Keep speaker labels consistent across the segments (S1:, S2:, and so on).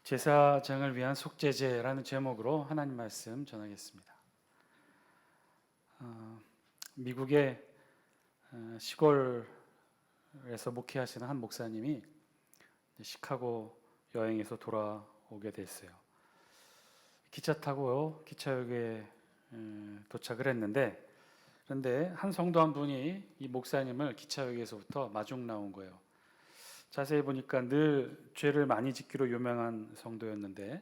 S1: 제사장을 위한 속죄제라는 제목으로 하나님 말씀 전하겠습니다. 미국의 시골에서 목회하시는 한 목사님이 시카고 여행에서 돌아오게 됐어요. 기차 타고 기차역에 도착을 했는데, 그런데 한 성도 한 분이 이 목사님을 기차역에서부터 마중 나온 거예요. 자세히 보니까 늘 죄를 많이 짓기로 유명한 성도였는데,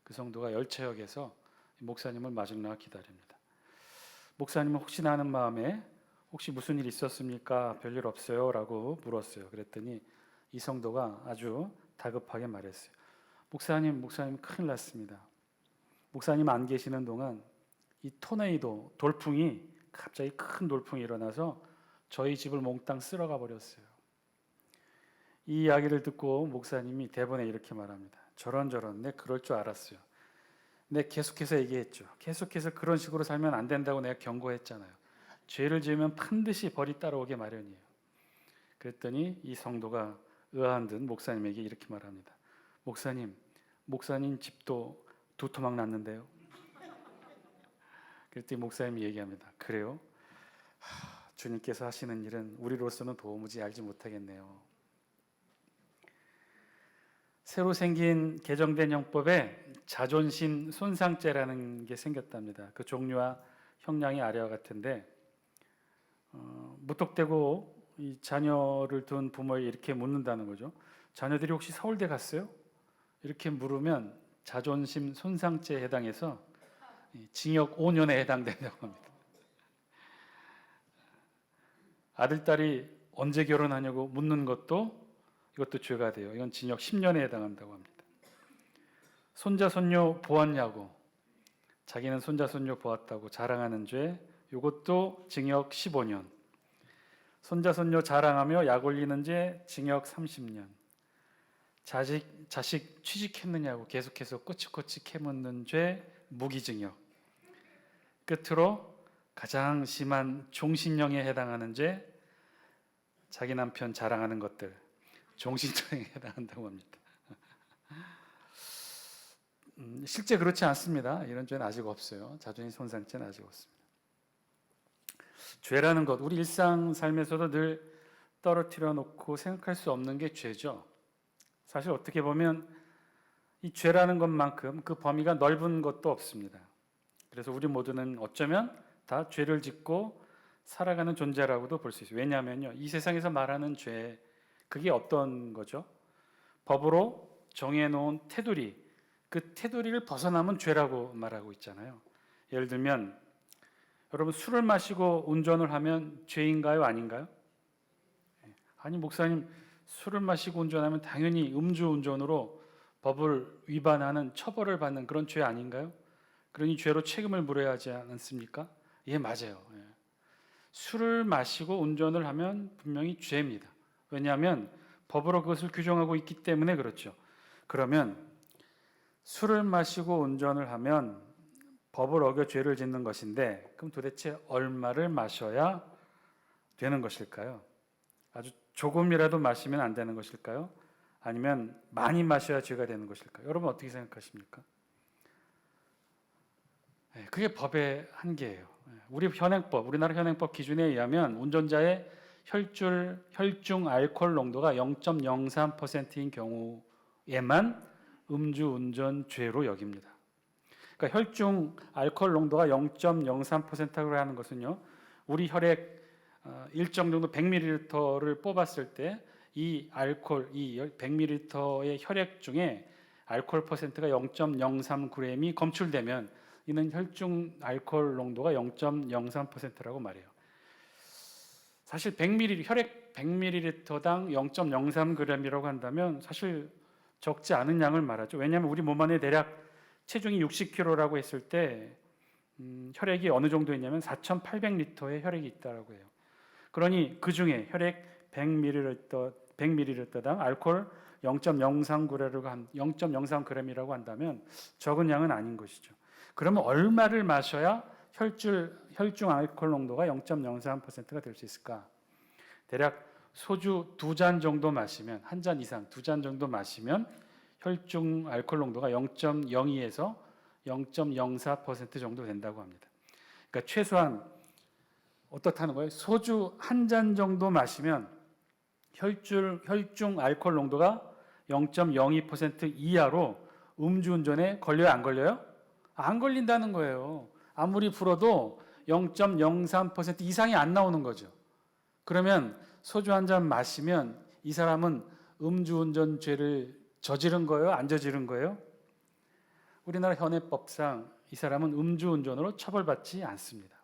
S1: 그 성도가 열차역에서 목사님을 마중 나와 기다립니다. 목사님은 혹시나 하는 마음에 혹시 무슨 일 있었습니까? 별일 없어요 라고 물었어요. 그랬더니 이 성도가 아주 다급하게 말했어요. 목사님 큰일 났습니다. 목사님 안 계시는 동안 이 토네이도, 돌풍이, 갑자기 큰 돌풍이 일어나서 저희 집을 몽땅 쓸어가 버렸어요. 이 이야기를 듣고 목사님이 대본에 이렇게 말합니다. 저런 내 그럴 줄 알았어요. 내 계속해서 얘기했죠. 계속해서 그런 식으로 살면 안 된다고 내가 경고했잖아요. 죄를 지으면 반드시 벌이 따라오게 마련이에요. 그랬더니 이 성도가 의아한 듯 목사님에게 이렇게 말합니다. 목사님 집도 두토막 났는데요. 그랬더니 목사님이 얘기합니다. 그래요? 주님께서 하시는 일은 우리로서는 도무지 알지 못하겠네요. 새로 생긴 개정된 형법에 자존심 손상죄라는 게 생겼답니다. 그 종류와 형량이 아래와 같은데, 무턱대고 이 자녀를 둔 부모에 이렇게 묻는다는 거죠. 자녀들이 혹시 서울대 갔어요? 이렇게 물으면 자존심 손상죄에 해당해서 징역 5년에 해당된다고 합니다. 아들, 딸이 언제 결혼하냐고 묻는 이것도 죄가 돼요. 이건 징역 10년에 해당한다고 합니다. 손자, 손녀 보았냐고, 자기는 손자, 손녀 보았다고 자랑하는 죄, 이것도 징역 15년. 손자, 손녀 자랑하며 약 올리는 죄, 징역 30년. 자식 취직했느냐고 계속해서 꼬치꼬치 캐묻는 죄, 무기징역. 끝으로 가장 심한 종신형에 해당하는 죄, 자기 남편 자랑하는 것들, 종신형에 해당한다고 합니다. 실제 그렇지 않습니다. 이런 죄는 아직 없어요. 자존심 손상죄는 아직 없습니다. 죄라는 것, 우리 일상 삶에서도 늘 떨어뜨려 놓고 생각할 수 없는 게 죄죠. 사실 어떻게 보면 이 죄라는 것만큼 그 범위가 넓은 것도 없습니다. 그래서 우리 모두는 어쩌면 다 죄를 짓고 살아가는 존재라고도 볼 수 있어요. 왜냐하면요, 이 세상에서 말하는 죄, 그게 어떤 거죠? 법으로 정해놓은 테두리, 그 테두리를 벗어나면 죄라고 말하고 있잖아요. 예를 들면 여러분, 술을 마시고 운전을 하면 죄인가요? 아닌가요? 아니, 목사님, 술을 마시고 운전하면 당연히 음주운전으로 법을 위반하는, 처벌을 받는 그런 죄 아닌가요? 그러니 죄로 책임을 물어야 하지 않습니까? 예, 맞아요. 술을 마시고 운전을 하면 분명히 죄입니다. 왜냐하면 법으로 그것을 규정하고 있기 때문에 그렇죠. 그러면 술을 마시고 운전을 하면 법을 어겨 죄를 짓는 것인데, 그럼 도대체 얼마를 마셔야 되는 것일까요? 아주 조금이라도 마시면 안 되는 것일까요? 아니면 많이 마셔야 죄가 되는 것일까요? 여러분 어떻게 생각하십니까? 그게 법의 한계예요. 우리나라 현행법 기준에 의하면 운전자의 혈중 알코올 농도가 0.03%인 경우에만 음주운전죄로 여깁니다. 그러니까 혈중 알코올 농도가 0.03%라고 하는 것은요, 우리 혈액 일정 정도 100ml를 뽑았을 때 이 알코올, 이 100ml의 혈액 중에 알코올 퍼센트가 0.03g이 검출되면 이는 혈중 알코올 농도가 0.03%라고 말해요. 사실 혈액 100ml당 0.03g이라고 한다면 사실 적지 않은 양을 말하죠. 왜냐하면 우리 몸 안에 대략 체중이 60kg라고 했을 때 혈액이 어느 정도 있냐면 4,800리터의 혈액이 있다고 해요. 그러니 그 중에 혈액 100ml당 알코올 0.03g이라고 한다면 적은 양은 아닌 것이죠. 그러면 얼마를 마셔야 혈중 알코올 농도가 0.03%가 될 수 있을까? 대략 소주 2잔 정도 마시면, 한 잔 이상 2잔 정도 마시면 혈중 알코올 농도가 0.02에서 0.04% 정도 된다고 합니다. 그러니까 최소한 어떻다는 거예요? 소주 한 잔 정도 마시면 혈중 알코올 농도가 0.02% 이하로 음주운전에 걸려요, 안 걸려요? 안 걸린다는 거예요. 아무리 불어도 0.03% 이상이 안 나오는 거죠. 그러면 소주 한 잔 마시면 이 사람은 음주운전죄를 저지른 거예요? 안 저지른 거예요? 우리나라 현행법상 이 사람은 음주운전으로 처벌받지 않습니다.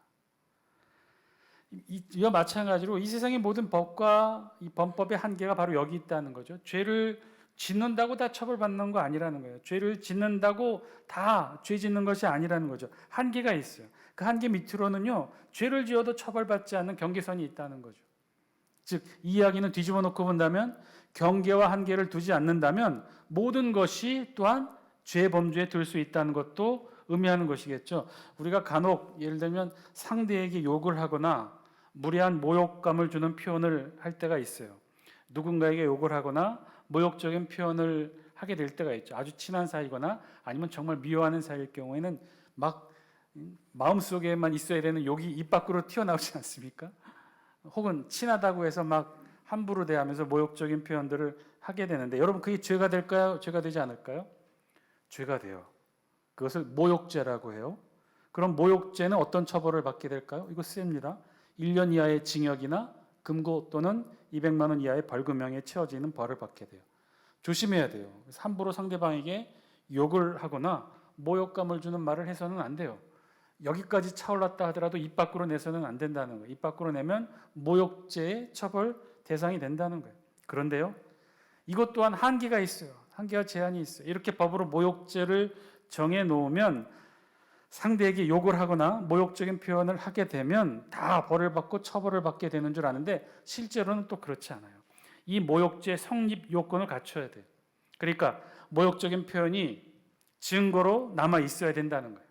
S1: 이와 마찬가지로 이 세상의 모든 법과 이 범법의 한계가 바로 여기 있다는 거죠. 죄를 짓는다고 다 처벌받는 거 아니라는 거예요. 죄를 짓는다고 다 죄 짓는 것이 아니라는 거죠. 한계가 있어요. 그 한계 밑으로는요, 죄를 지어도 처벌받지 않는 경계선이 있다는 거죠. 즉, 이 이야기는 뒤집어 놓고 본다면 경계와 한계를 두지 않는다면 모든 것이 또한 죄 범주에 들 수 있다는 것도 의미하는 것이겠죠. 우리가 간혹 예를 들면 상대에게 욕을 하거나 무례한 모욕감을 주는 표현을 할 때가 있어요. 누군가에게 욕을 하거나 모욕적인 표현을 하게 될 때가 있죠. 아주 친한 사이거나 아니면 정말 미워하는 사이일 경우에는 막 마음속에만 있어야 되는 욕이 입 밖으로 튀어나오지 않습니까? 혹은 친하다고 해서 막 함부로 대하면서 모욕적인 표현들을 하게 되는데 여러분 그게 죄가 될까요? 죄가 되지 않을까요? 죄가 돼요. 그것을 모욕죄라고 해요. 그럼 모욕죄는 어떤 처벌을 받게 될까요? 이거 셉니다. 1년 이하의 징역이나 금고 또는 200만 원 이하의 벌금형에 채워지는 벌을 받게 돼요. 조심해야 돼요. 함부로 상대방에게 욕을 하거나 모욕감을 주는 말을 해서는 안 돼요. 여기까지 차올랐다 하더라도 입 밖으로 내서는 안 된다는 거예요. 입 밖으로 내면 모욕죄의 처벌 대상이 된다는 거예요. 그런데요, 이것 또한 한계가 있어요. 한계와 제한이 있어요. 이렇게 법으로 모욕죄를 정해 놓으면 상대에게 욕을 하거나 모욕적인 표현을 하게 되면 다 벌을 받고 처벌을 받게 되는 줄 아는데 실제로는 또 그렇지 않아요. 이 모욕죄 성립 요건을 갖춰야 돼요. 그러니까 모욕적인 표현이 증거로 남아 있어야 된다는 거예요.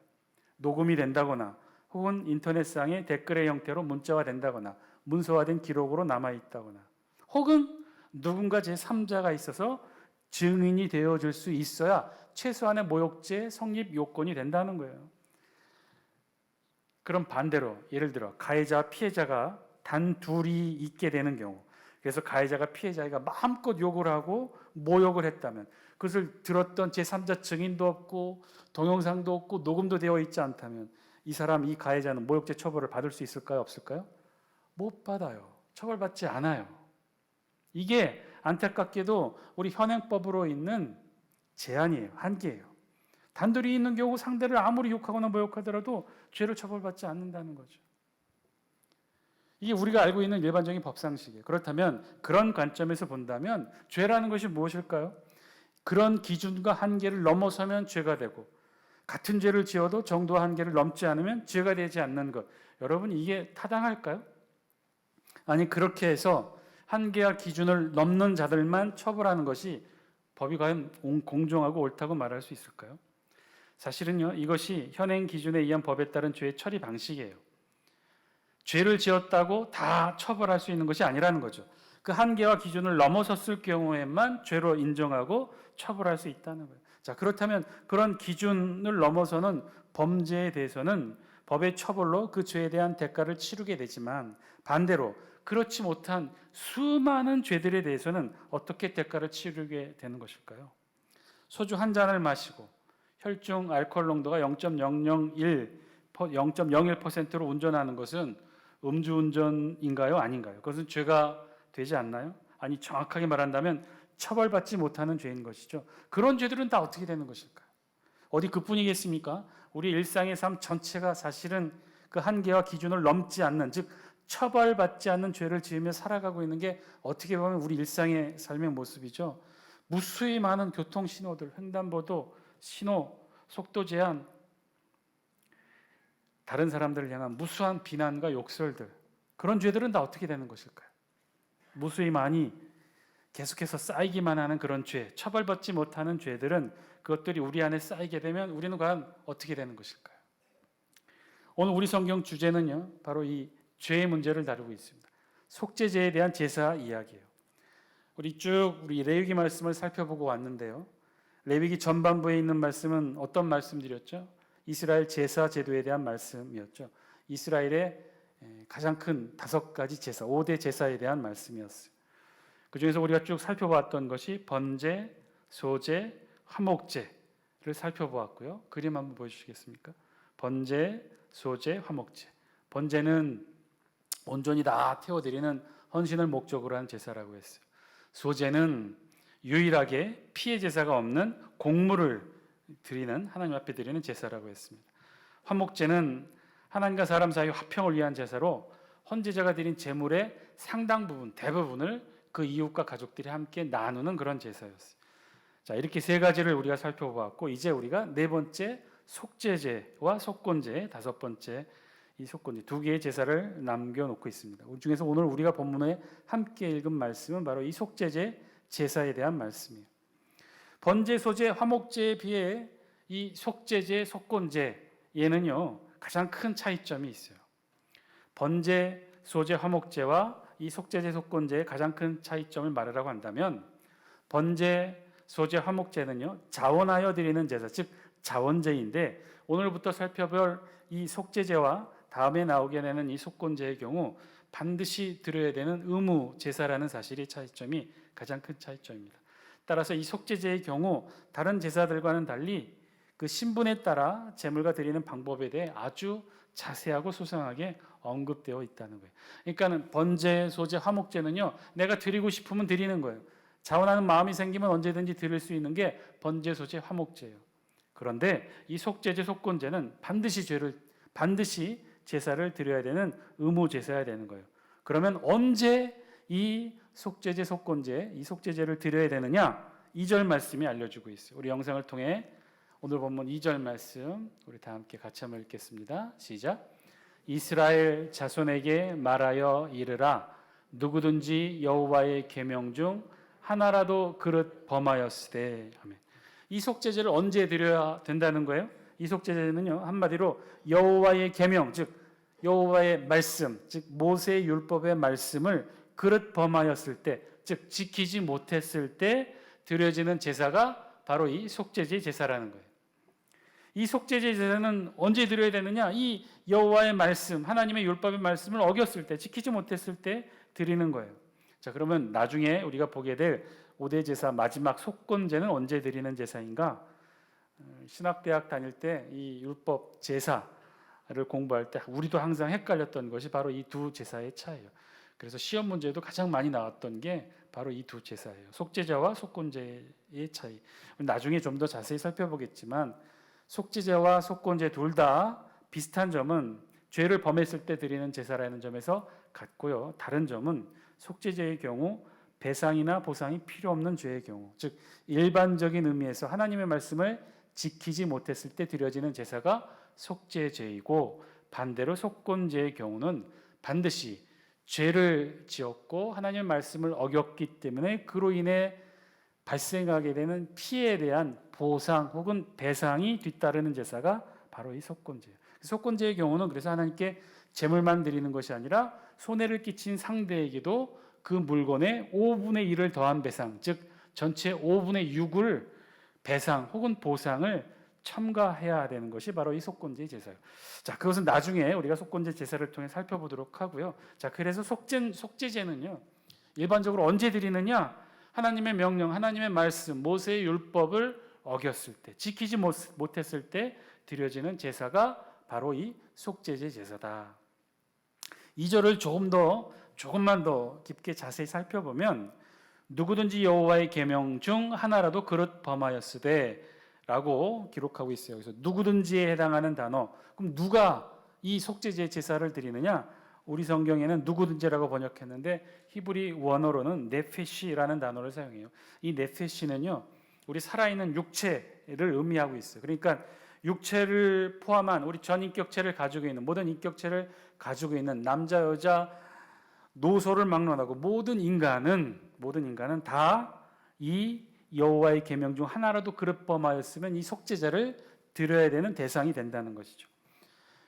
S1: 녹음이 된다거나 혹은 인터넷상의 댓글의 형태로 문자가 된다거나 문서화된 기록으로 남아 있다거나 혹은 누군가 제3자가 있어서 증인이 되어줄 수 있어야 최소한의 모욕죄 성립 요건이 된다는 거예요. 그럼 반대로 예를 들어 가해자와 피해자가 단 둘이 있게 되는 경우, 그래서 가해자가 피해자에게 마음껏 욕을 하고 모욕을 했다면 그것을 들었던 제3자 증인도 없고 동영상도 없고 녹음도 되어 있지 않다면 이 사람, 이 가해자는 모욕죄 처벌을 받을 수 있을까요? 없을까요? 못 받아요. 처벌받지 않아요. 이게 안타깝게도 우리 현행법으로 있는 제한이에요. 한계예요. 단둘이 있는 경우 상대를 아무리 욕하거나 모욕하더라도 죄를 처벌받지 않는다는 거죠. 이게 우리가 알고 있는 일반적인 법상식이에요. 그렇다면 그런 관점에서 본다면 죄라는 것이 무엇일까요? 그런 기준과 한계를 넘어서면 죄가 되고 같은 죄를 지어도 정도와 한계를 넘지 않으면 죄가 되지 않는 것. 여러분 이게 타당할까요? 아니 그렇게 해서 한계와 기준을 넘는 자들만 처벌하는 것이 법이 과연 공정하고 옳다고 말할 수 있을까요? 사실은요, 이것이 현행 기준에 의한 법에 따른 죄의 처리 방식이에요. 죄를 지었다고 다 처벌할 수 있는 것이 아니라는 거죠. 그 한계와 기준을 넘어섰을 경우에만 죄로 인정하고 처벌할 수 있다는 거예요. 자, 그렇다면 그런 기준을 넘어서는 범죄에 대해서는 법의 처벌로 그 죄에 대한 대가를 치르게 되지만 반대로 그렇지 못한 수많은 죄들에 대해서는 어떻게 대가를 치르게 되는 것일까요? 소주 한 잔을 마시고 혈중 알코올 농도가 0.01%로 운전하는 것은 음주운전인가요? 아닌가요? 그것은 죄가 되지 않나요? 아니 정확하게 말한다면 처벌받지 못하는 죄인 것이죠. 그런 죄들은 다 어떻게 되는 것일까요? 어디 그뿐이겠습니까? 우리 일상의 삶 전체가 사실은 그 한계와 기준을 넘지 않는, 즉 처벌받지 않는 죄를 지으며 살아가고 있는 게 어떻게 보면 우리 일상의 삶의 모습이죠. 무수히 많은 교통 신호들, 횡단보도 신호, 속도 제한, 다른 사람들을 향한 무수한 비난과 욕설들, 그런 죄들은 다 어떻게 되는 것일까요? 무수히 많이 계속해서 쌓이기만 하는 그런 죄, 처벌받지 못하는 죄들은 그것들이 우리 안에 쌓이게 되면 우리는 과연 어떻게 되는 것일까요? 오늘 우리 성경 주제는요, 바로 이 죄의 문제를 다루고 있습니다. 속죄제에 대한 제사 이야기예요. 우리 레위기 말씀을 살펴보고 왔는데요. 레위기 전반부에 있는 말씀은 어떤 말씀드렸죠? 이스라엘 제사 제도에 대한 말씀이었죠. 이스라엘의 가장 큰 5가지 제사, 5대 제사에 대한 말씀이었어요. 그중에서 우리가 쭉 살펴봤던 것이 번제, 소제, 화목제를 살펴보았고요. 그림 한번 보여주시겠습니까? 번제, 소제, 화목제. 번제는 온전히 다 태워드리는 헌신을 목적으로 한 제사라고 했어요. 소제는 유일하게 피해 제사가 없는 곡물을 드리는, 하나님 앞에 드리는 제사라고 했습니다. 화목제는 하나님과 사람 사이 화평을 위한 제사로 헌제자가 드린 제물의 상당 부분, 대부분을 그 이웃과 가족들이 함께 나누는 그런 제사였어요. 자, 이렇게 3가지를 우리가 살펴보았고, 이제 우리가 4번째 속죄제와 속건제, 5번째 이 속건제 2개의 제사를 남겨놓고 있습니다. 그 중에서 오늘 우리가 본문에 함께 읽은 말씀은 바로 이 속죄제 제사에 대한 말씀이에요. 번제, 소제, 화목제에 비해 이 속죄제, 속건제에는요 가장 큰 차이점이 있어요. 번제, 소제, 화목제와 이 속죄제, 속건제의 가장 큰 차이점을 말하라고 한다면, 번제, 소제, 화목제는요 자원하여 드리는 제사, 즉 자원제인데, 오늘부터 살펴볼 이 속죄제와 다음에 나오게 되는 이 속건제의 경우 반드시 드려야 되는 의무 제사라는 사실이 차이점이 가장 큰 차이점입니다. 따라서 이 속죄제의 경우 다른 제사들과는 달리 그 신분에 따라 제물과 드리는 방법에 대해 아주 자세하고 소상하게 언급되어 있다는 거예요. 그러니까는 번제, 소제, 화목제는요 내가 드리고 싶으면 드리는 거예요. 자원하는 마음이 생기면 언제든지 드릴 수 있는 게 번제, 소제, 화목제예요. 그런데 이 속죄제, 속건제는 반드시 제사를 드려야 되는 의무 제사야 되는 거예요. 그러면 언제 이 속죄제, 속건제, 이 속죄제를 드려야 되느냐? 2절 말씀이 알려주고 있어요. 우리 영상을 통해 오늘 본문 2절 말씀 우리 다 함께 같이 한번 읽겠습니다. 시작. 이스라엘 자손에게 말하여 이르라. 누구든지 여호와의 계명 중 하나라도 그릇 범하였으되. 아멘. 이 속죄제를 언제 드려야 된다는 거예요? 이 속죄제는요 한마디로 여호와의 계명, 즉 여호와의 말씀, 즉 모세의 율법의 말씀을 그릇 범하였을 때, 즉 지키지 못했을 때 드려지는 제사가 바로 이 속죄제 제사라는 거예요. 이 속죄제 제사는 언제 드려야 되느냐? 이 여호와의 말씀, 하나님의 율법의 말씀을 어겼을 때, 지키지 못했을 때 드리는 거예요. 자, 그러면 나중에 우리가 보게 될 5대 제사 마지막 속건제는 언제 드리는 제사인가? 신학대학 다닐 때 이 율법 제사를 공부할 때 우리도 항상 헷갈렸던 것이 바로 이 두 제사의 차이예요. 그래서 시험 문제에도 가장 많이 나왔던 게 바로 이 두 제사예요. 속죄제와 속건제의 차이. 나중에 좀 더 자세히 살펴보겠지만 속죄제와 속건제 둘 다 비슷한 점은 죄를 범했을 때 드리는 제사라는 점에서 같고요. 다른 점은 속죄제의 경우 배상이나 보상이 필요 없는 죄의 경우, 즉 일반적인 의미에서 하나님의 말씀을 지키지 못했을 때 드려지는 제사가 속죄제이고, 반대로 속건제의 경우는 반드시 죄를 지었고 하나님의 말씀을 어겼기 때문에 그로 인해 발생하게 되는 피해에 대한 보상 혹은 배상이 뒤따르는 제사가 바로 이 속건제예요. 속건제의 경우는 그래서 하나님께 제물만 드리는 것이 아니라 손해를 끼친 상대에게도 그 물건의 5분의 1을 더한 배상, 즉 전체 5분의 6을 배상 혹은 보상을 첨가해야 되는 것이 바로 이 속건제 제사예요. 자, 그것은 나중에 우리가 속건제 제사를 통해 살펴보도록 하고요. 자, 그래서 속죄제는요 일반적으로 언제 드리느냐? 하나님의 명령, 하나님의 말씀, 모세의 율법을 어겼을 때, 지키지 못했을 때 드려지는 제사가 바로 이 속죄제 제사다. 2절을 조금만 더 깊게 자세히 살펴보면, 누구든지 여호와의 계명 중 하나라도 그릇 범하였으되 라고 기록하고 있어요. 그래서 누구든지에 해당하는 단어. 그럼 누가 이 속죄제 제사를 드리느냐? 우리 성경에는 누구든지라고 번역했는데 히브리 원어로는 네페시라는 단어를 사용해요. 이 네페시는요 우리 살아있는 육체를 의미하고 있어요. 그러니까 육체를 포함한 우리 전 인격체를 가지고 있는, 모든 인격체를 가지고 있는 남자, 여자, 노소를 막론하고 모든 인간은 다 이 여호와의 계명 중 하나라도 그릇 범하였으면 이 속죄제를 드려야 되는 대상이 된다는 것이죠.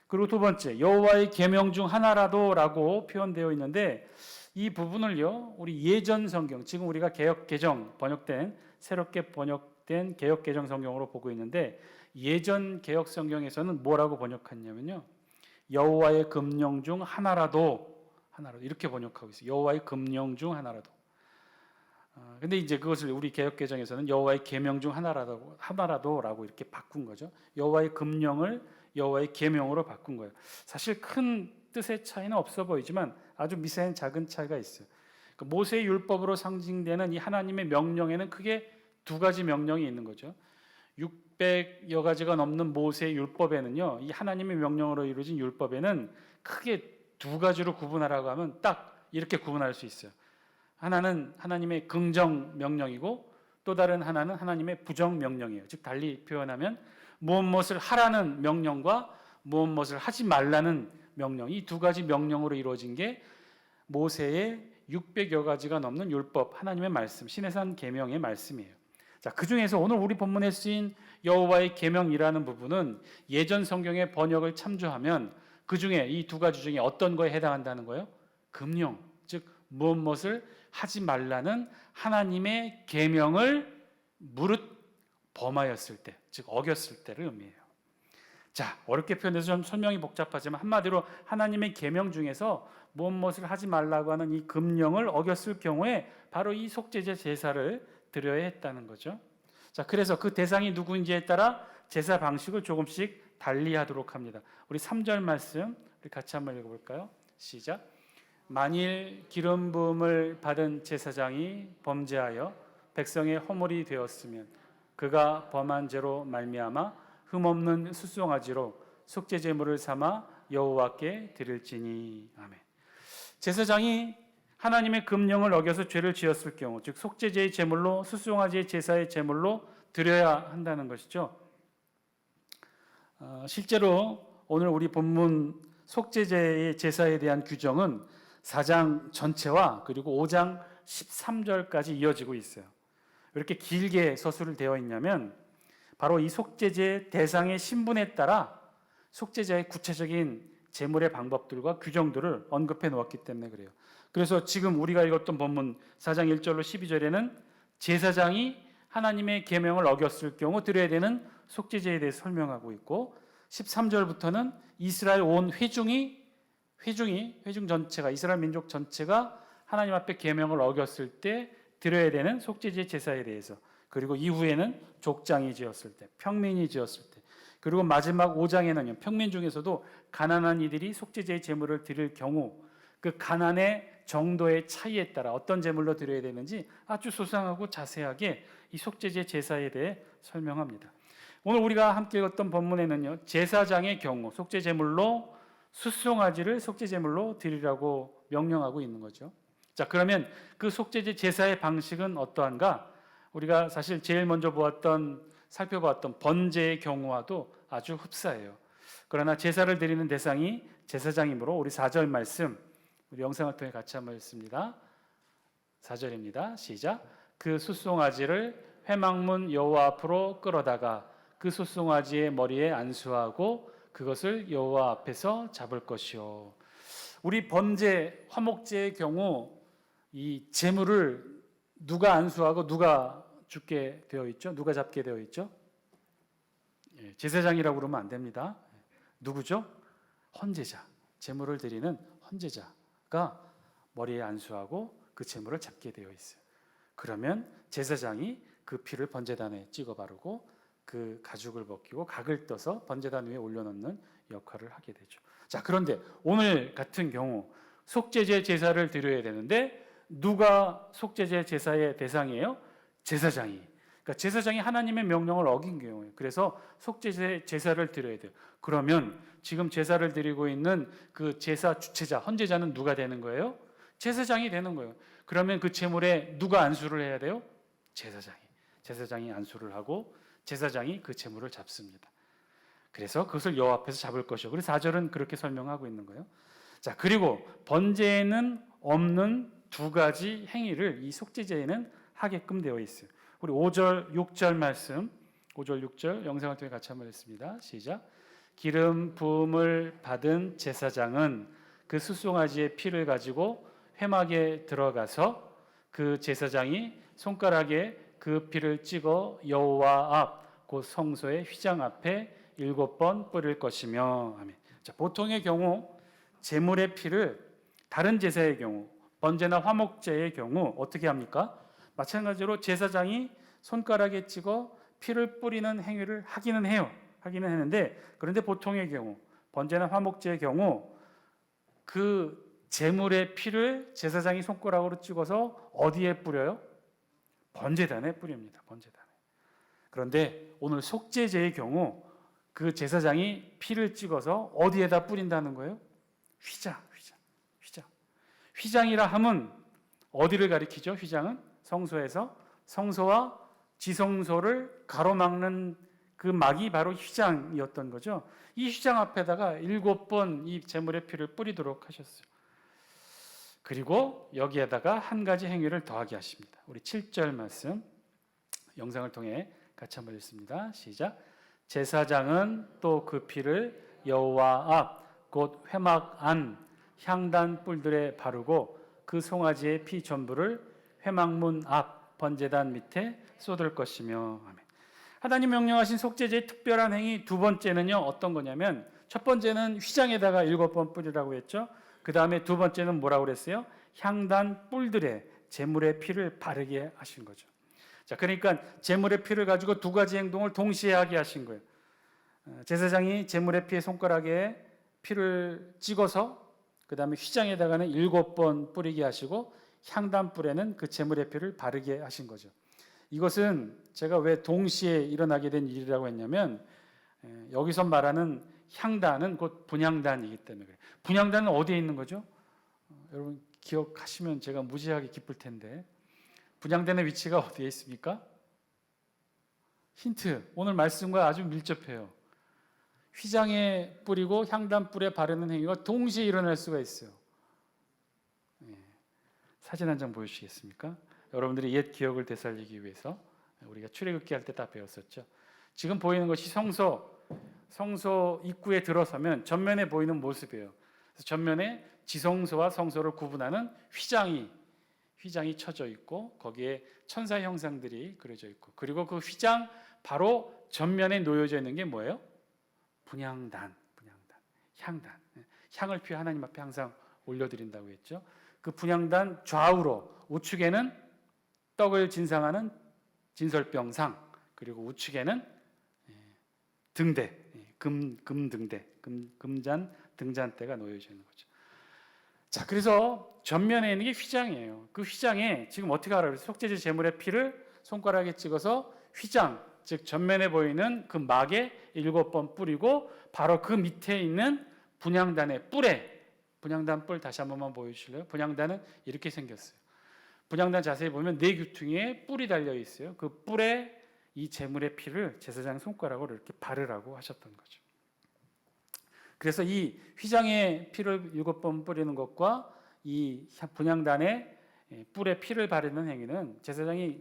S1: 그리고 두 번째, 여호와의 계명 중 하나라도라고 표현되어 있는데, 이 부분을요 우리 예전 성경, 지금 우리가 개역 개정 번역된 새롭게 번역된 개역 개정 성경으로 보고 있는데 예전 개역 성경에서는 뭐라고 번역했냐면요. 여호와의 금령 중 하나라도 이렇게 번역하고 있어요. 여호와의 금령 중 하나라도. 근데 이제 그것을 우리 개역 개정에서는 여호와의 계명 중 하나라도라고 이렇게 바꾼 거죠. 여호와의 금령을 여호와의 계명으로 바꾼 거예요. 사실 큰 뜻의 차이는 없어 보이지만 아주 미세한 작은 차이가 있어요. 모세의 율법으로 상징되는 이 하나님의 명령에는 크게 두 가지 명령이 있는 거죠. 600여 가지가 넘는 모세의 율법에는요, 이 하나님의 명령으로 이루어진 율법에는 크게 두 가지로 구분하라고 하면 딱 이렇게 구분할 수 있어요. 하나는 하나님의 긍정 명령이고 또 다른 하나는 하나님의 부정 명령이에요. 즉 달리 표현하면 무엇을 하라는 명령과 무엇을 하지 말라는 명령, 이 두 가지 명령으로 이루어진 게 모세의 600여 가지가 넘는 율법, 하나님의 말씀, 시내산 계명의 말씀이에요. 자, 그 중에서 오늘 우리 본문에 쓰인 여호와의 계명이라는 부분은 예전 성경의 번역을 참조하면 그 중에 이 두 가지 중에 어떤 거에 해당한다는 거예요? 금령, 즉 무엇을 하지 말라는 하나님의 계명을 무릇 범하였을 때, 즉 어겼을 때를 의미해요. 자, 어렵게 표현해서 좀 설명이 복잡하지만 한마디로 하나님의 계명 중에서 무엇을 하지 말라고 하는 이 금령을 어겼을 경우에 바로 이 속죄제 제사를 드려야 했다는 거죠. 자, 그래서 그 대상이 누구인지에 따라 제사 방식을 조금씩 달리하도록 합니다. 우리 3절 말씀 우리 같이 한번 읽어볼까요? 시작. 만일 기름 부음을 받은 제사장이 범죄하여 백성의 허물이 되었으면 그가 범한 죄로 말미암아 흠없는 수송아지로 속죄 제물을 삼아 여호와께 드릴지니. 아멘. 제사장이 하나님의 금령을 어겨서 죄를 지었을 경우, 즉 속죄제의 제물로 수송아지의 제사의 제물로 드려야 한다는 것이죠. 실제로 오늘 우리 본문 속죄제의 제사에 대한 규정은 4장 전체와 그리고 5장 13절까지 이어지고 있어요. 왜 이렇게 길게 서술을 되어 있냐면 바로 이 속죄제 대상의 신분에 따라 속죄제의 구체적인 제물의 방법들과 규정들을 언급해 놓았기 때문에 그래요. 그래서 지금 우리가 읽었던 본문 4장 1절로 12절에는 제사장이 하나님의 계명을 어겼을 경우 드려야 되는 속죄제에 대해서 설명하고 있고 13절부터는 이스라엘 온 회중 전체가 이스라엘 민족 전체가 하나님 앞에 계명을 어겼을 때 드려야 되는 속죄제 제사에 대해서, 그리고 이후에는 족장이 지었을 때, 평민이 지었을 때, 그리고 마지막 5장에는요 평민 중에서도 가난한 이들이 속죄제의 제물을 드릴 경우 그 가난의 정도의 차이에 따라 어떤 제물로 드려야 되는지 아주 소상하고 자세하게 이 속죄제 제사에 대해 설명합니다. 오늘 우리가 함께 읽었던 본문에는요 제사장의 경우 속죄 제물로 숫송아지를 속죄 제물로 드리라고 명령하고 있는 거죠. 자, 그러면 그 속죄제 제사의 방식은 어떠한가? 우리가 사실 제일 먼저 살펴보았던 번제의 경우와도 아주 흡사해요. 그러나 제사를 드리는 대상이 제사장이므로 우리 4절 말씀 우리 영상을 통해 같이 한번 읽습니다. 4절입니다. 시작. 그 숫송아지를 회막문 여호와 앞으로 끌어다가 그 숫송아지의 머리에 안수하고 그것을 여호와 앞에서 잡을 것이요. 우리 번제 화목제의 경우 이 제물을 누가 안수하고 누가 죽게 되어 있죠? 누가 잡게 되어 있죠? 제사장이라고 그러면 안 됩니다. 누구죠? 헌제자. 제물을 드리는 헌제자가 머리에 안수하고 그 제물을 잡게 되어 있어요. 그러면 제사장이 그 피를 번제단에 찍어 바르고 그 가죽을 벗기고 각을 떠서 번제단 위에 올려놓는 역할을 하게 되죠. 자, 그런데 오늘 같은 경우 속죄제 제사를 드려야 되는데 누가 속죄제 제사의 대상이에요? 제사장이. 그러니까 제사장이 하나님의 명령을 어긴 경우예요. 그래서 속죄제 제사를 드려야 돼요. 그러면 지금 제사를 드리고 있는 그 제사 주체자, 헌제자는 누가 되는 거예요? 제사장이 되는 거예요. 그러면 그 제물에 누가 안수를 해야 돼요? 제사장이 안수를 하고 제사장이 그 제물을 잡습니다. 그래서 그것을 여호와 앞에서 잡을 것이요. 그래서 4절은 그렇게 설명하고 있는 거예요. 자, 그리고 번제에는 없는 두 가지 행위를 이 속죄제에는 하게끔 되어 있어요. 우리 5절, 6절 말씀, 5절, 6절 영상을 통해 같이 한번 읽습니다. 시작. 기름 부음을 받은 제사장은 그 숫송아지의 피를 가지고 회막에 들어가서 그 제사장이 손가락에 그 피를 찍어 여호와 앞, 곧 성소의 휘장 앞에 7번 뿌릴 것이며. 아멘. 자, 보통의 경우 제물의 피를 다른 제사의 경우, 번제나 화목제의 경우 어떻게 합니까? 마찬가지로 제사장이 손가락에 찍어 피를 뿌리는 행위를 하기는 해요. 하기는 했는데, 그런데 보통의 경우, 번제나 화목제의 경우 그 제물의 피를 제사장이 손가락으로 찍어서 어디에 뿌려요? 번제단에 뿌립니다. 번제단에. 그런데 오늘 속죄제의 경우 그 제사장이 피를 찍어서 어디에다 뿌린다는 거예요? 휘장. 휘장이라 함은 어디를 가리키죠? 휘장은 성소에서 성소와 지성소를 가로막는 그 막이 바로 휘장이었던 거죠. 이 휘장 앞에다가 7번 이 제물의 피를 뿌리도록 하셨어요. 그리고 여기에다가 한 가지 행위를 더하게 하십니다. 우리 7절 말씀 영상을 통해 같이 한번 읽습니다. 시작. 제사장은 또 그 피를 여호와 앞, 곧 회막 안 향단 뿔들에 바르고 그 송아지의 피 전부를 회막문 앞 번제단 밑에 쏟을 것이며. 아멘. 하나님 명령하신 속죄제의 특별한 행위 두 번째는요, 어떤 거냐면, 첫 번째는 휘장에다가 7번 뿌리라고 했죠. 그 다음에 두 번째는 뭐라고 그랬어요? 향단 뿔들에 제물의 피를 바르게 하신 거죠. 자, 그러니까 제물의 피를 가지고 두 가지 행동을 동시에 하게 하신 거예요. 제사장이 제물의 피에 손가락에 피를 찍어서 그 다음에 휘장에다가는 7번 뿌리게 하시고 향단 뿔에는 그 제물의 피를 바르게 하신 거죠. 이것은 제가 왜 동시에 일어나게 된 일이라고 했냐면, 여기서 말하는 향단은 곧 분향단이기 때문에 그래요. 분향단은 어디에 있는 거죠? 여러분 기억하시면 제가 무지하게 기쁠 텐데, 분향단의 위치가 어디에 있습니까? 힌트, 오늘 말씀과 아주 밀접해요. 휘장에 뿌리고 향단 뿔에 바르는 행위가 동시에 일어날 수가 있어요. 사진 한 장 보여주시겠습니까? 여러분들이 옛 기억을 되살리기 위해서 우리가 출애굽기 할 때 다 배웠었죠. 지금 보이는 것이 성소 입구에 들어서면 전면에 보이는 모습이에요. 그래서 전면에 지성소와 성소를 구분하는 휘장이 쳐져 있고, 거기에 천사 형상들이 그려져 있고, 그리고 그 휘장 바로 전면에 놓여져 있는 게 뭐예요? 분향단, 향단. 향을 피워 하나님 앞에 항상 올려드린다고 했죠. 그 분향단 좌우로, 우측에는 떡을 진상하는 진설병상, 그리고 우측에는 등대, 금등대, 금잔, 등잔대가 놓여져 있는 거죠. 자, 그래서 전면에 있는 게 휘장이에요. 그 휘장에 지금 어떻게 하라고 그랬어요? 속죄제 제물의 피를 손가락에 찍어서 휘장, 즉 전면에 보이는 그 막에 7번 뿌리고, 바로 그 밑에 있는 분향단의 뿔에, 분향단 뿔 다시 한 번만 보여주실래요? 분향단은 이렇게 생겼어요. 분향단 자세히 보면 4귀퉁이에 뿔이 달려 있어요. 그 뿔에 이 제물의 피를 제사장 손가락으로 이렇게 바르라고 하셨던 거죠. 그래서 이 휘장에 피를 7번 뿌리는 것과 이 분향단에 뿔에 피를 바르는 행위는 제사장이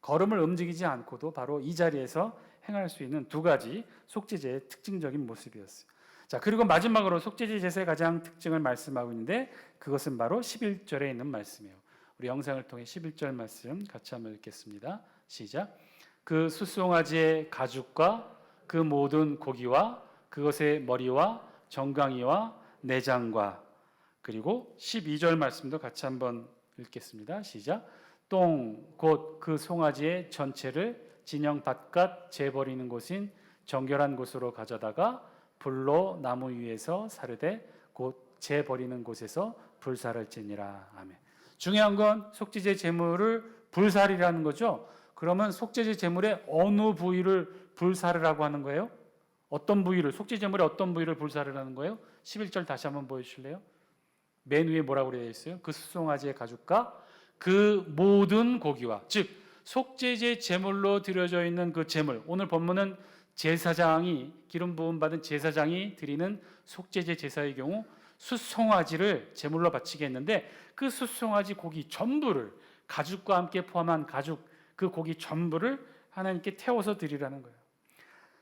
S1: 걸음을 움직이지 않고도 바로 이 자리에서 행할 수 있는 두 가지 속죄제의 특징적인 모습이었어요. 자, 그리고 마지막으로 속죄제 제사의 가장 특징을 말씀하고 있는데, 그것은 바로 11절에 있는 말씀이에요. 우리 영상을 통해 11절 말씀 같이 한번 읽겠습니다. 시작. 그 숫송아지의 가죽과 그 모든 고기와 그것의 머리와 정강이와 내장과, 그리고 12절 말씀도 같이 한번 읽겠습니다. 시작. 똥 곧 그 송아지의 전체를 진영 바깥 재버리는 곳인 정결한 곳으로 가져다가 불로 나무 위에서 사르되 곧 재버리는 곳에서 불사를 지니라. 아멘. 중요한 건 속죄제 제물을 불사리라는 거죠. 그러면 속죄제 제물의 어느 부위를 불사르라고 하는 거예요? 어떤 부위를, 속죄제 제물의 어떤 부위를 불사르라는 거예요? 11절 다시 한번 보여주실래요? 맨 위에 뭐라고 되어 있어요? 그 숫송아지의 가죽과 그 모든 고기와, 즉 속죄제 제물로 드려져 있는 그 제물, 오늘 본문은 제사장이, 기름 부음 받은 제사장이 드리는 속죄제 제사의 경우 숫송아지를 제물로 바치게 했는데, 그 숫송아지 고기 전부를, 가죽과 함께 포함한 가죽, 그 고기 전부를 하나님께 태워서 드리라는 거예요.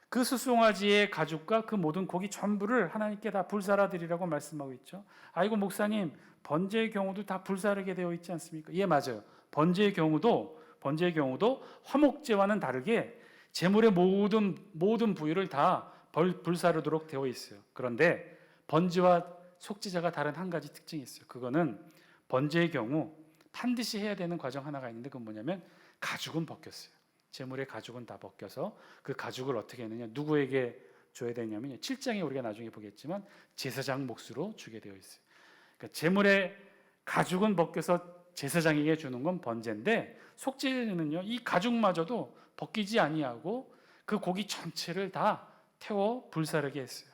S1: 그 숫송아지의 가죽과 그 모든 고기 전부를 하나님께 다 불사라 드리라고 말씀하고 있죠. 아이고 목사님, 번제의 경우도 다 불사르게 되어 있지 않습니까? 예, 맞아요. 번제의 경우도 번제의 경우도 화목제와는 다르게 제물의 모든 부위를 다 불사르도록 되어 있어요. 그런데 번제와 속죄제가 다른 한 가지 특징이 있어요. 그거는 번제의 경우 반드시 해야 되는 과정 하나가 있는데 그건 뭐냐면 가죽은 벗겼어요. 제물의 가죽은 다 벗겨서 그 가죽을 어떻게 했느냐, 누구에게 줘야 되냐면 7장에 우리가 나중에 보겠지만 제사장 몫으로 주게 되어 있어요. 그러니까 제물의 가죽은 벗겨서 제사장에게 주는 건 번제인데 속죄제는요, 이 가죽마저도 벗기지 아니하고 그 고기 전체를 다 태워 불사르게 했어요.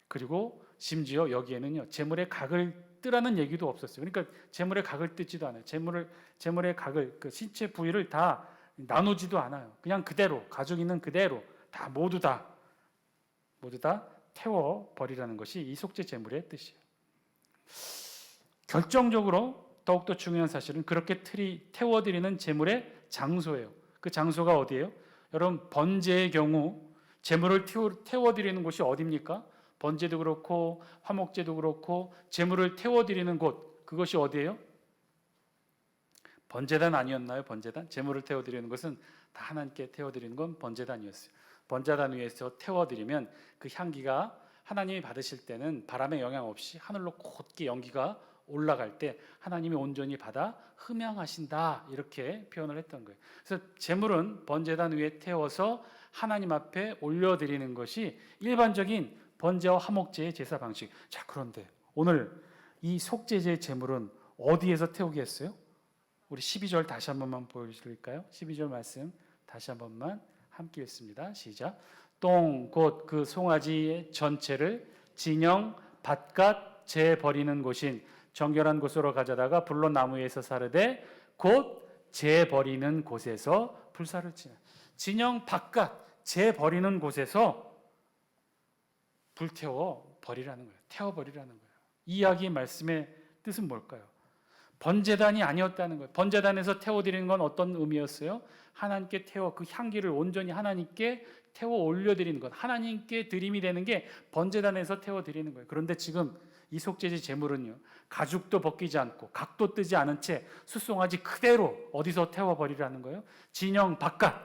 S1: 그리고 심지어 여기에는요, 제물의 각을 뜨라는 얘기도 없었어요. 그러니까 제물의 각을 뜯지도 않아요. 제물의 각을, 그 신체 부위를 다 나누지도 않아요. 그냥 그대로, 가죽 있는 그대로 다 모두 다 태워 버리라는 것이 이 속죄 제물의 뜻이에요. 결정적으로 더욱더 중요한 사실은 그렇게 태워드리는 제물의 장소예요. 그 장소가 어디예요? 여러분, 번제의 경우 제물을 태워드리는 곳이 어디입니까? 번제도 그렇고 화목제도 그렇고 제물을 태워드리는 곳, 그것이 어디예요? 번제단 아니었나요? 번제단? 제물을 태워드리는 것은 다 하나님께 태워드리는 건 번제단이었어요. 번제단 위에서 태워드리면 그 향기가 하나님이 받으실 때는 바람에 영향 없이 하늘로 곧게 연기가 올라갈 때 하나님이 온전히 받아 흠양하신다, 이렇게 표현을 했던 거예요. 그래서 제물은 번제단 위에 태워서 하나님 앞에 올려드리는 것이 일반적인 번제와 화목제의 제사 방식. 자, 그런데 오늘 이 속죄제의 제물은 어디에서 태우게 했어요? 우리 12절 다시 한 번만 보여주실까요? 12절 말씀 다시 한 번만 함께 읽습니다. 시작. 똥 곧 그 송아지의 전체를 진영 바깥 재 버리는 곳인 정결한 곳으로 가져다가 불로 나무에서 사르되 곧 재 버리는 곳에서 불사를 치는, 진영 바깥 재 버리는 곳에서 불태워 버리라는 거예요. 태워 버리라는 거예요. 이 이야기의 말씀의 뜻은 뭘까요? 번제단이 아니었다는 거예요. 번제단에서 태워드리는 건 어떤 의미였어요? 하나님께 태워 그 향기를 온전히 하나님께 태워 올려드리는 것, 하나님께 드림이 되는 게 번제단에서 태워드리는 거예요. 그런데 지금 이 속죄제 제물은요, 가죽도 벗기지 않고 각도 뜨지 않은 채 숫송아지 그대로 어디서 태워버리라는 거예요? 진영 바깥,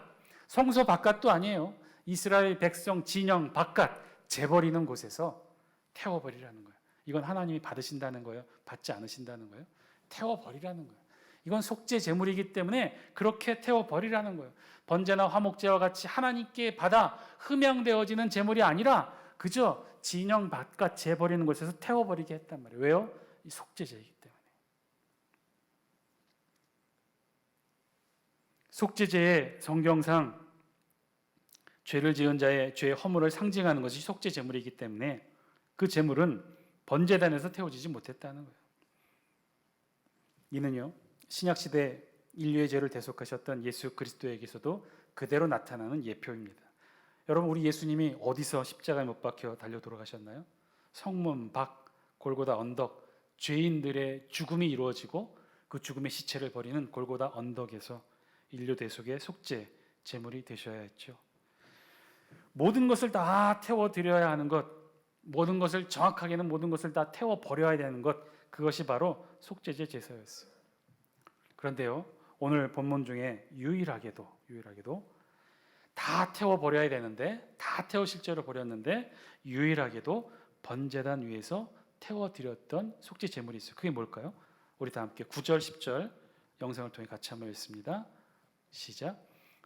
S1: 성소 바깥도 아니에요. 이스라엘 백성 진영 바깥 재버리는 곳에서 태워버리라는 거예요. 이건 하나님이 받으신다는 거예요? 받지 않으신다는 거예요? 태워버리라는 거예요. 이건 속죄 제물이기 때문에 그렇게 태워버리라는 거예요. 번제나 화목제와 같이 하나님께 받아 흠양되어지는 제물이 아니라 그저 진영 바깥 재버리는 곳에서 태워버리게 했단 말이에요. 왜요? 이 속죄제이기 때문에. 속죄제의 성경상 죄를 지은 자의 죄의 허물을 상징하는 것이 속죄 제물이기 때문에 그 제물은 번제단에서 태워지지 못했다는 거예요. 이는요, 신약시대 인류의 죄를 대속하셨던 예수 그리스도에게서도 그대로 나타나는 예표입니다. 여러분, 우리 예수님이 어디서 십자가에 못 박혀 달려 돌아가셨나요? 성문 밖 골고다 언덕, 죄인들의 죽음이 이루어지고 그 죽음의 시체를 버리는 골고다 언덕에서 인류 대속의 속죄 제물이 되셔야 했죠. 모든 것을 다 태워드려야 하는 것, 모든 것을 정확하게는 모든 것을 다 태워버려야 되는 것, 그것이 바로 속죄제 제사였어요. 그런데요, 오늘 본문 중에 유일하게도 다 태워버려야 되는데, 다 태워 실제로 버렸는데 유일하게도 번제단 위에서 태워드렸던 속죄 제물이 있어요. 그게 뭘까요? 우리 다 함께 9절 10절 영상을 통해 같이 한번 읽습니다. 시작.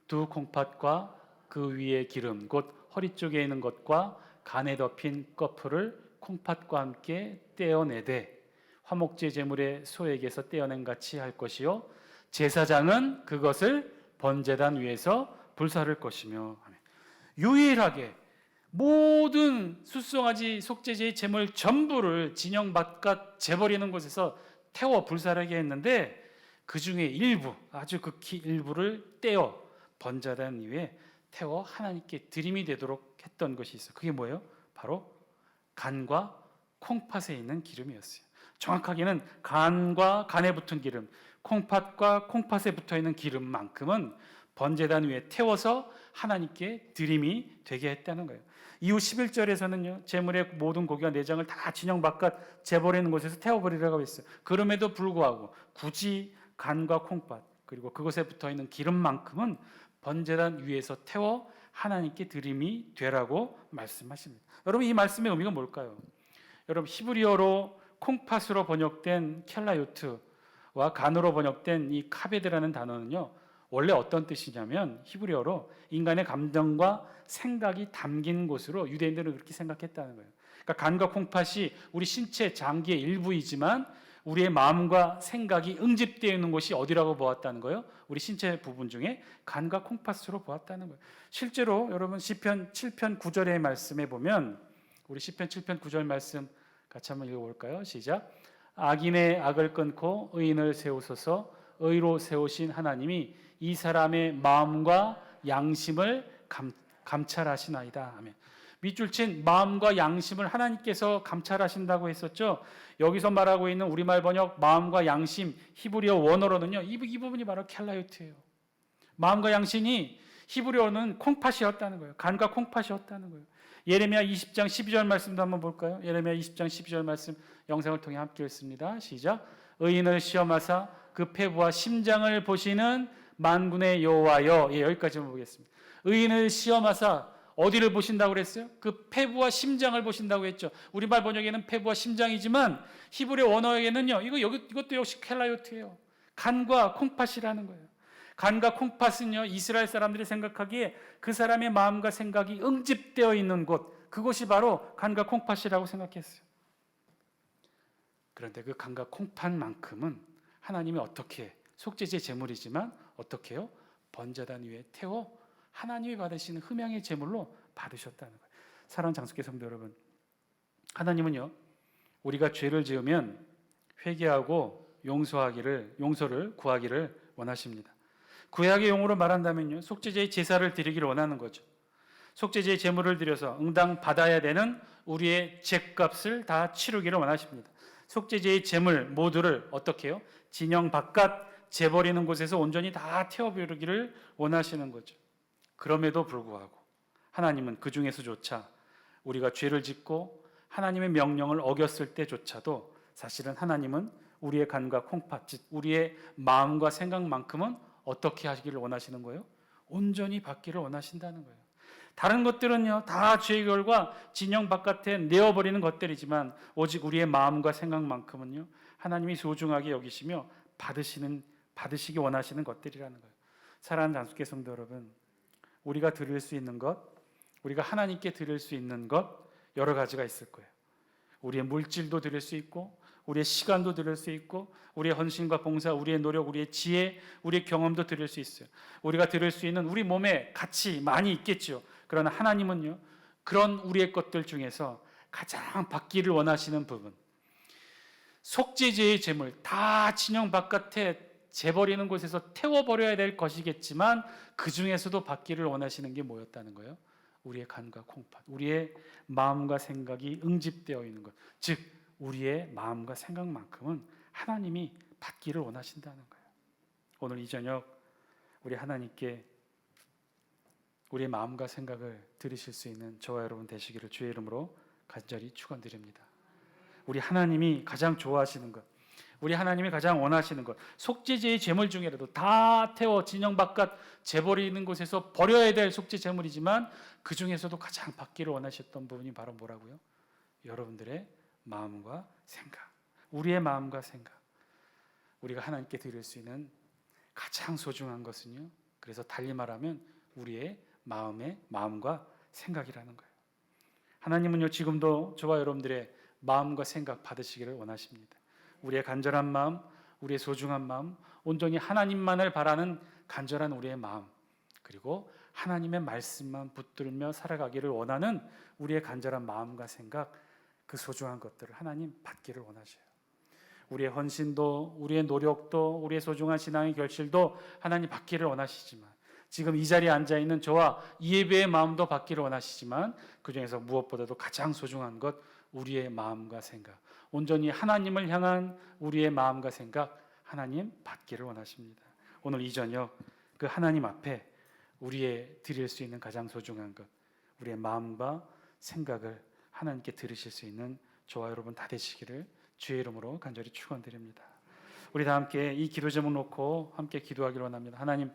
S1: 두 콩팥과 그 위에 기름 곧 허리 쪽에 있는 것과 간에 덮인 꺼풀을 콩팥과 함께 떼어내되 화목제 제물의 소에게서 떼어낸 같이 할 것이요 제사장은 그것을 번제단 위에서 불사를 것이며. 유일하게 모든 숫송아지 속죄제의 제물 전부를 진영 바깥 재버리는 곳에서 태워 불사르게 했는데 그 중에 일부, 아주 극히 일부를 떼어 번제단 위에 태워 하나님께 드림이 되도록 했던 것이 있어요. 그게 뭐예요? 바로 간과 콩팥에 있는 기름이었어요. 정확하게는 간과 간에 붙은 기름, 콩팥과 콩팥에 붙어있는 기름만큼은 번제단 위에 태워서 하나님께 드림이 되게 했다는 거예요. 이후 11절에서는요, 제물의 모든 고기와 내장을 다 진영 바깥 재버리는 곳에서 태워버리라고 했어요. 그럼에도 불구하고 굳이 간과 콩팥, 그리고 그것에 붙어있는 기름만큼은 번제단 위에서 태워 하나님께 드림이 되라고 말씀하십니다. 여러분, 이 말씀의 의미가 뭘까요? 여러분, 히브리어로 콩팥으로 번역된 켈라요트와 간으로 번역된 이 카베드라는 단어는요, 원래 어떤 뜻이냐면 히브리어로 인간의 감정과 생각이 담긴 곳으로 유대인들은 그렇게 생각했다는 거예요. 그러니까 간과 콩팥이 우리 신체 장기의 일부이지만 우리의 마음과 생각이 응집되어 있는 곳이 어디라고 보았다는 거예요? 우리 신체 부분 중에 간과 콩팥으로 보았다는 거예요. 실제로 여러분 시편 7편 9절의 말씀에 보면, 우리 시편 7편 9절 말씀 같이 한번 읽어볼까요? 시작. 악인의 악을 끊고 의인을 세우소서. 의로 세우신 하나님이 이 사람의 마음과 양심을 감찰하시나이다. 아멘. 밑줄 친 마음과 양심을 하나님께서 감찰하신다고 했었죠. 여기서 말하고 있는 우리말 번역 마음과 양심, 히브리어 원어로는요, 이 부분이 바로 켈라요트예요. 마음과 양심이 히브리어는 콩팥이었다는 거예요. 간과 콩팥이었다는 거예요. 예레미야 20장 12절 말씀도 한번 볼까요? 예레미야 20장 12절 말씀 영상을 통해 함께 읽습니다. 시작. 의인을 시험하사 그 폐부와 심장을 보시는 만군의 여호와여. 예, 여기까지만 보겠습니다. 의인을 시험하사 어디를 보신다고 그랬어요? 그 폐부와 심장을 보신다고 했죠. 우리말 번역에는 폐부와 심장이지만 히브리 원어에는요, 이것도 역시 켈라요트예요. 간과 콩팥이라는 거예요. 간과 콩팥은요, 이스라엘 사람들이 생각하기에 그 사람의 마음과 생각이 응집되어 있는 곳, 그곳이 바로 간과 콩팥이라고 생각했어요. 그런데 그 간과 콩팥만큼은 하나님이 어떻게, 속죄제 제물이지만 어떻게 해요? 번제단 위에 태워 하나님이 받으시는 흠양의 제물로 받으셨다는 거예요. 사랑하는 장수교 성도 여러분, 하나님은요, 우리가 죄를 지으면 회개하고 용서를 구하기를 원하십니다. 구약의 용어로 말한다면요, 속죄제의 제사를 드리기를 원하는 거죠. 속죄제의 제물을 드려서 응당 받아야 되는 우리의 죄값을 다 치르기를 원하십니다. 속죄제의 제물 모두를 어떻게 해요? 진영 바깥 재버리는 곳에서 온전히 다 태워버리기를 원하시는 거죠. 그럼에도 불구하고 하나님은 그 중에서조차 우리가 죄를 짓고 하나님의 명령을 어겼을 때조차도 사실은 하나님은 우리의 간과 콩팥, 즉 우리의 마음과 생각만큼은 어떻게 하시기를 원하시는 거예요? 온전히 받기를 원하신다는 거예요. 다른 것들은요, 다 죄의 결과 진영 바깥에 내어버리는 것들이지만 오직 우리의 마음과 생각만큼은요, 하나님이 소중하게 여기시며 받으시기 원하시는 것들이라는 거예요. 사랑하는 장수교 성도 여러분, 우리가 드릴 수 있는 것, 우리가 하나님께 드릴 수 있는 것 여러 가지가 있을 거예요. 우리의 물질도 드릴 수 있고, 우리의 시간도 드릴 수 있고, 우리의 헌신과 봉사, 우리의 노력, 우리의 지혜, 우리의 경험도 드릴 수 있어요. 우리가 드릴 수 있는 우리 몸에 가치 많이 있겠죠. 그러나 하나님은요, 그런 우리의 것들 중에서 가장 받기를 원하시는 부분, 속죄제의 제물 다 진영 바깥에 재버리는 곳에서 태워버려야 될 것이겠지만 그 중에서도 받기를 원하시는 게 뭐였다는 거예요? 우리의 간과 콩팥, 우리의 마음과 생각이 응집되어 있는 것, 즉 우리의 마음과 생각만큼은 하나님이 받기를 원하신다는 거예요. 오늘 이 저녁 우리 하나님께 우리의 마음과 생각을 드리실 수 있는 저와 여러분 되시기를 주의 이름으로 간절히 축원드립니다. 우리 하나님이 가장 좋아하시는 것, 우리 하나님이 가장 원하시는 것, 속죄제의 제물 중에라도 다 태워 진영 바깥 재버리는 곳에서 버려야 될 속죄 제물이지만 그 중에서도 가장 받기를 원하셨던 부분이 바로 뭐라고요? 여러분들의 마음과 생각, 우리의 마음과 생각. 우리가 하나님께 드릴 수 있는 가장 소중한 것은요, 그래서 달리 말하면 우리의 마음과 생각이라는 거예요. 하나님은요, 지금도 저와 여러분들의 마음과 생각 받으시기를 원하십니다. 우리의 간절한 마음, 우리의 소중한 마음, 온전히 하나님만을 바라는 간절한 우리의 마음, 그리고 하나님의 말씀만 붙들며 살아가기를 원하는 우리의 간절한 마음과 생각, 그 소중한 것들을 하나님 받기를 원하셔요. 우리의 헌신도, 우리의 노력도, 우리의 소중한 신앙의 결실도 하나님 받기를 원하시지만, 지금 이 자리에 앉아있는 저와 이 예배의 마음도 받기를 원하시지만, 그 중에서 무엇보다도 가장 소중한 것, 우리의 마음과 생각, 온전히 하나님을 향한 우리의 마음과 생각, 하나님 받기를 원하십니다. 오늘 이 저녁 그 하나님 앞에 우리의 드릴 수 있는 가장 소중한 것, 우리의 마음과 생각을 하나님께 드리실 수 있는 저와 여러분 다 되시기를 주의 이름으로 간절히 축원드립니다. 우리 다 함께 이 기도 제목 놓고 함께 기도하기로 원합니다. 하나님,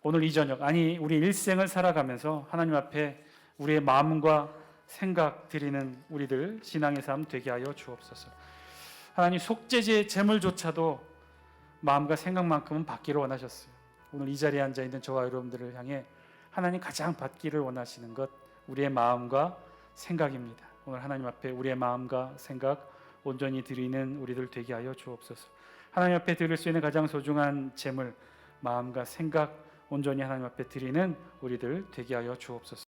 S1: 오늘 이 저녁, 아니 우리 일생을 살아가면서 하나님 앞에 우리의 마음과 생각 드리는 우리들 신앙의 삶 되게 하여 주옵소서. 하나님, 속죄제 제물조차도 마음과 생각만큼은 받기를 원하셨어요. 오늘 이 자리에 앉아 있는 저와 여러분들을 향해 하나님 가장 받기를 원하시는 것, 우리의 마음과 생각입니다. 오늘 하나님 앞에 우리의 마음과 생각 온전히 드리는 우리들 되게 하여 주옵소서. 하나님 앞에 드릴 수 있는 가장 소중한 제물, 마음과 생각 온전히 하나님 앞에 드리는 우리들 되게 하여 주옵소서.